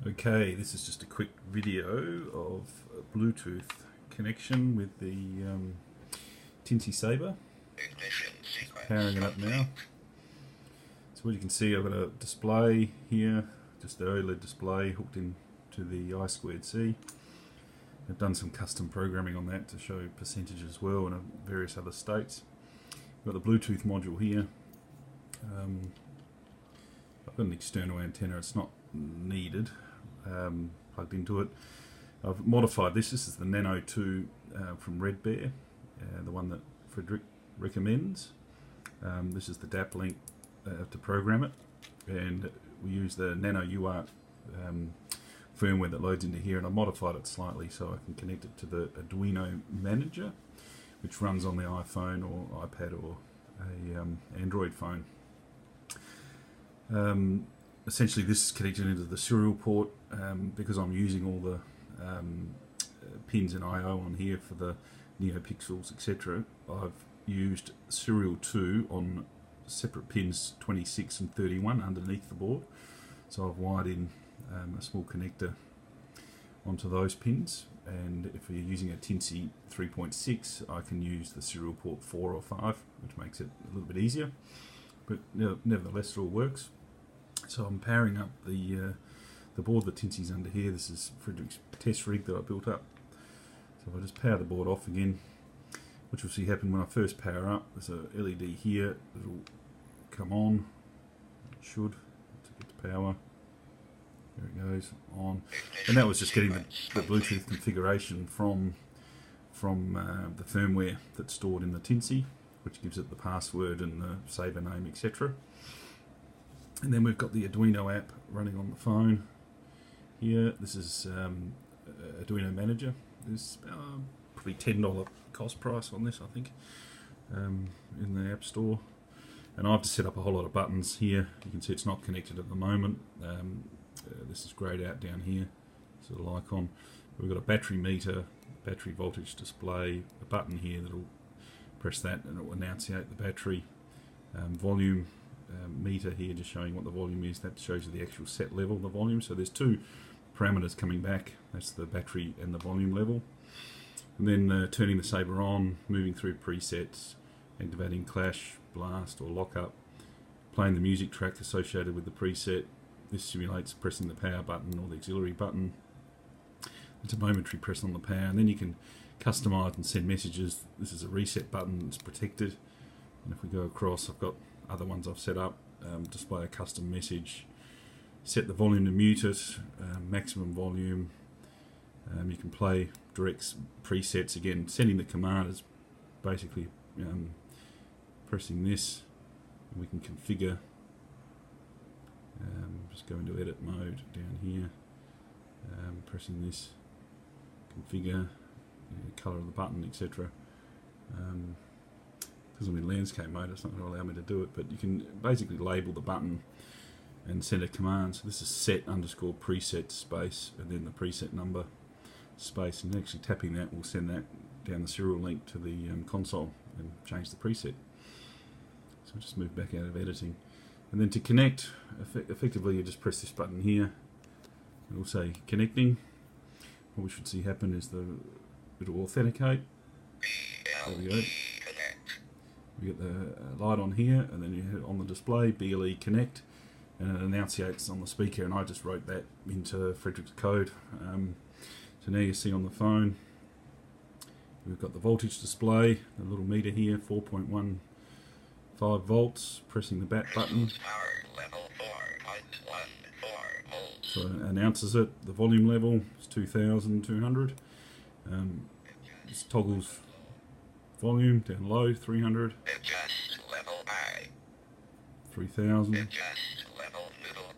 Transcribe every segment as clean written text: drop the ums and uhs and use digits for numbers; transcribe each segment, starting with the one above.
Okay, this is just a quick video of a Bluetooth connection with the TeensySaber. Powering it up now. So what you can see, I've got a display here, just the OLED display hooked into the I2C. I've done some custom programming on that to show percentage as well and various other states. I've got the Bluetooth module here. I've got an external antenna, it's not needed. Plugged into it. I've modified this. This is the Nano 2 from Red Bear, the one that Frederick recommends. This is the DAP link to program it, and we use the Nano UART firmware that loads into here, and I modified it slightly so I can connect it to the Arduino Manager, which runs on the iPhone or iPad or a Android phone. Essentially this is connected into the serial port because I'm using all the pins and I/O on here for the NeoPixels, etc. I've used serial 2 on separate pins 26 and 31 underneath the board, so I've wired in a small connector onto those pins, and if you're using a Teensy 3.6 I can use the serial port 4 or 5, which makes it a little bit easier, but nevertheless it all works. So I'm powering up the board that Teensy's under here. This is Frederick's test rig that I built up. So if I just power the board off again, which you'll see happen when I first power up, there's a LED here that will come on. It should, to get the power. There it goes, on. And that was just getting the Bluetooth configuration from the firmware that's stored in the Teensy, which gives it the password and the saber name, etc. And then we've got the Arduino app running on the phone here. This is Arduino Manager. There's probably $10 cost price on this, I think, in the App Store. And I have to set up a whole lot of buttons here. You can see it's not connected at the moment. This is grayed out down here, this little icon. We've got a battery meter, battery voltage display, a button here that'll press that and it will enunciate the battery, volume meter here just showing what the volume is. That shows you the actual set level, the volume. So there's two parameters coming back, that's the battery and the volume level. And then turning the Saber on, moving through presets, activating clash, blast or lockup, playing the music track associated with the preset. This simulates pressing the power button or the auxiliary button. It's a momentary press on the power, and then you can customize and send messages. This is a reset button, it's protected, and if we go across, I've got other ones I've set up. Display a custom message, set the volume to mute it, maximum volume. You can play direct presets. Again, sending the command is basically pressing this, and we can configure. Just go into edit mode down here, pressing this, configure, colour of the button, etc. Because I'm in landscape mode, it's not going to allow me to do it, but you can basically label the button and send a command. So this is set underscore preset space, and then the preset number space, and actually tapping that will send that down the serial link to the console and change the preset. So I'll just move back out of editing. And then to connect, effectively you just press this button here, it will say connecting. What we should see happen is it'll authenticate. There we go. We get the light on here, and then you hit on the display, BLE connect, and it enunciates on the speaker, and I just wrote that into Frederick's code. So now you see on the phone, we've got the voltage display, the little meter here, 4.15 volts, pressing the bat button. So it announces it, the volume level is 2,200. This toggles volume down low, 300. Adjust level high. 3,000. Adjust level middle.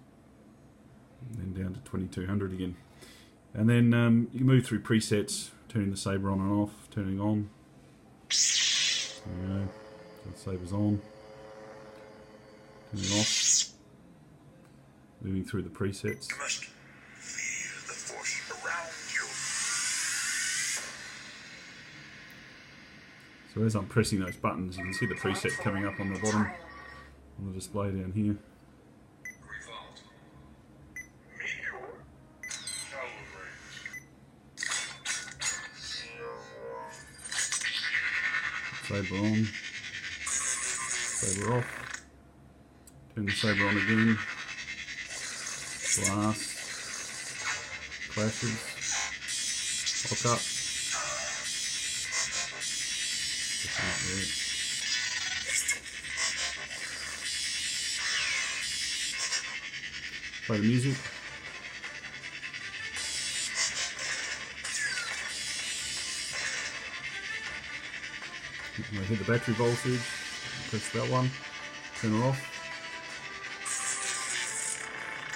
And then down to 2,200 again. And then you can move through presets, turning the Saber on and off, turning on. There we go. So the Saber's on. Turning off. Moving through the presets. You must feel the force around you. So as I'm pressing those buttons, you can see the preset coming up on the bottom on the display down here. Saber on, Saber off, turn the Saber on again, blast, clashes, lock up, play the music. Hit the battery voltage, press that one, turn it off.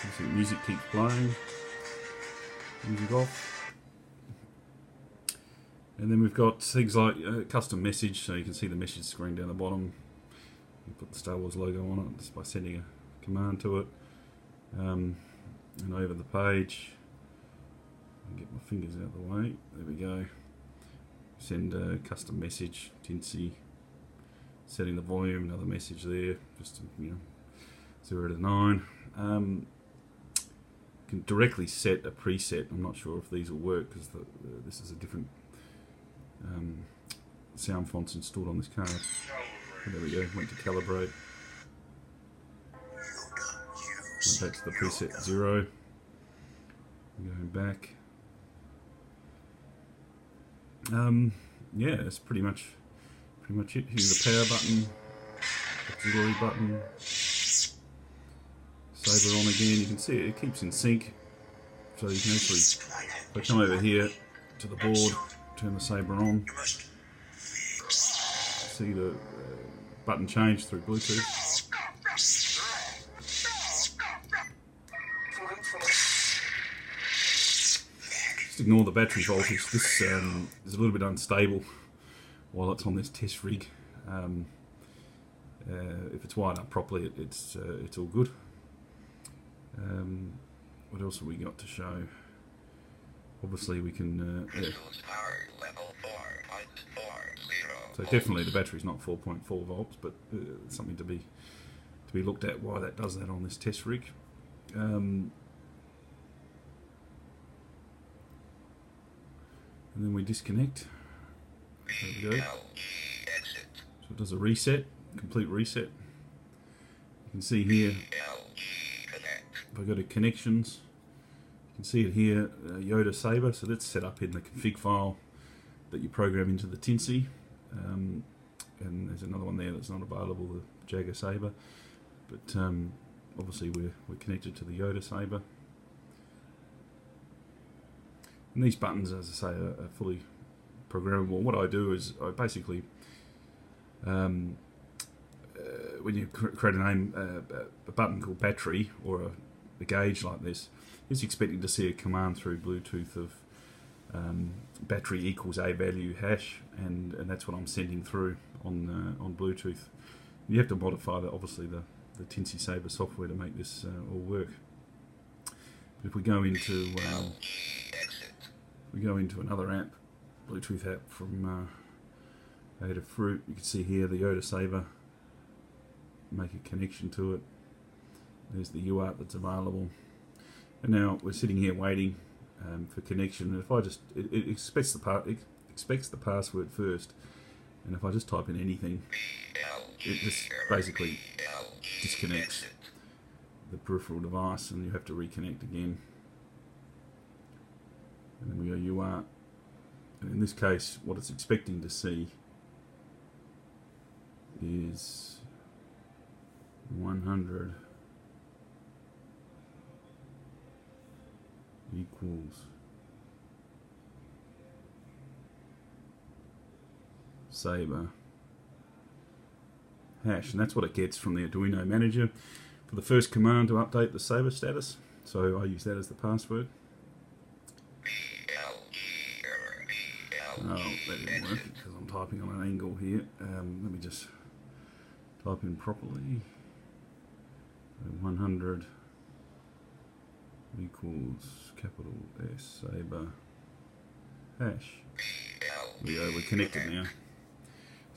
You see the music keeps playing, music off. And then we've got things like custom message, so you can see the message screen down the bottom. You put the Star Wars logo on it just by sending a command to it. And over the page, get my fingers out of the way, there we go. Send a custom message, Tinsy, setting the volume, another message there, just to, 0 to 9. You can directly set a preset. I'm not sure if these will work because this is a different sound fonts installed on this card. But there we go, went to calibrate. Went back to the preset 0. Going back. Yeah, that's pretty much it. Here's the power button, auxiliary button, Saber on again. You can see it keeps in sync, so you can actually, if I come over here to the board, turn the Saber on, see the button change through Bluetooth. Just ignore the battery voltage. This is a little bit unstable while it's on this test rig. If it's wired up properly, it's all good. What else have we got to show? Obviously, we can. So definitely, the battery's not 4.4 volts, but something to be looked at why that does that on this test rig. And then we disconnect. There we go. So it does a reset, complete reset. You can see here, if I go to connections, you can see it here, Yoda Saber. So that's set up in the config file that you program into the Tinsy. And there's another one there that's not available, the Jagger Saber. But obviously we're connected to the Yoda Saber. And these buttons, as I say, are fully programmable. What I do is I basically, when you create a button called battery or a gauge like this, it's expecting to see a command through Bluetooth of battery equals a value hash, and that's what I'm sending through on Bluetooth. You have to modify that, obviously, the TeensySaber software to make this all work. But if we go into another app, Bluetooth app from Adafruit, you can see here the Yoda Saber, make a connection to it. There's the UART that's available. And now we're sitting here waiting for connection. And if I just, it expects the password first, and if I just type in anything, it just basically disconnects the peripheral device, and you have to reconnect again. And then we go UART, and in this case what it's expecting to see is 100 equals Saber hash, and that's what it gets from the Arduino Manager for the first command to update the Saber status. So I use that as the password. Oh, that didn't work because I'm typing on an angle here. Let me just type in properly. 100 equals capital S Saber hash. There we go, we're connected now.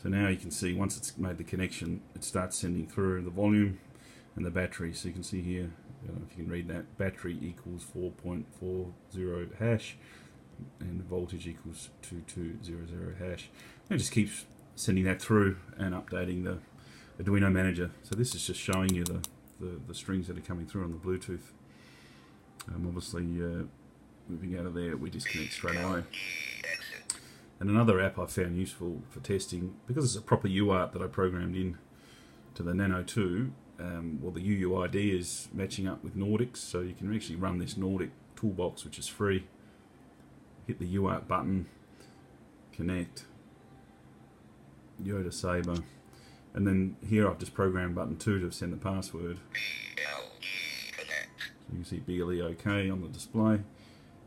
So now you can see once it's made the connection, it starts sending through the volume and the battery. So you can see here, if you can read that, battery equals 4.40 hash, and the voltage equals 2200 hash. And it just keeps sending that through and updating the Arduino Manager. So this is just showing you the strings that are coming through on the Bluetooth. Obviously, moving out of there, we disconnect straight away. And another app I found useful for testing, because it's a proper UART that I programmed in to the Nano 2, well, the UUID is matching up with Nordics, so you can actually run this Nordic toolbox, which is free. Hit the UART button, connect, Yoda Saber, and then here I've just programmed button 2 to send the password. So you can see BLE OK on the display,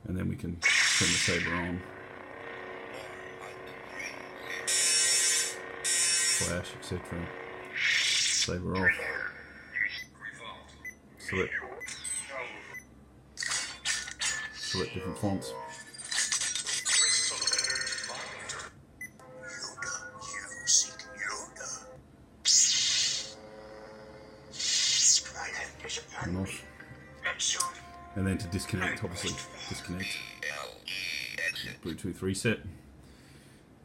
and then we can turn the Saber on, flash, etc. Saber off. Select different fonts. And off. And then to disconnect, obviously disconnect. Bluetooth reset.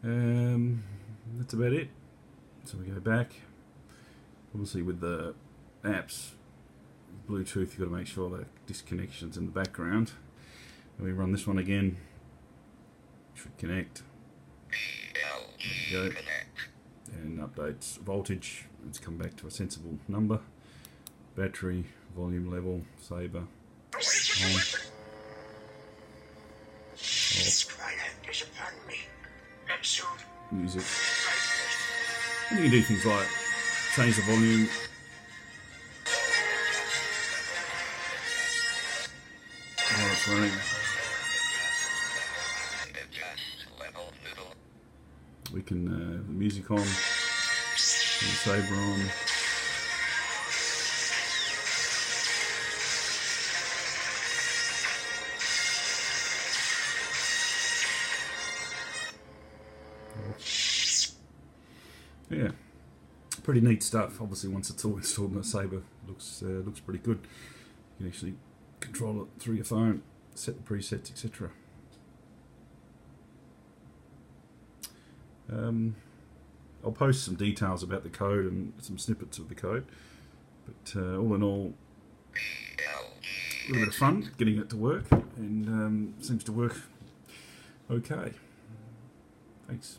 That's about it. So we go back. Obviously with the apps, Bluetooth, you've got to make sure the disconnection's in the background. And we run this one again. Should connect. There we go. And updates voltage. It's come back to a sensible number. Battery, volume level, Saber. On. Off. Music. And you can do things like change the volume. While it's running. We can have the music on, and the Saber on. Yeah, pretty neat stuff. Obviously, once it's all installed in the Saber, looks pretty good. You can actually control it through your phone, set the presets, etc. I'll post some details about the code and some snippets of the code, but all in all, a little bit of fun getting it to work, and seems to work okay. Thanks.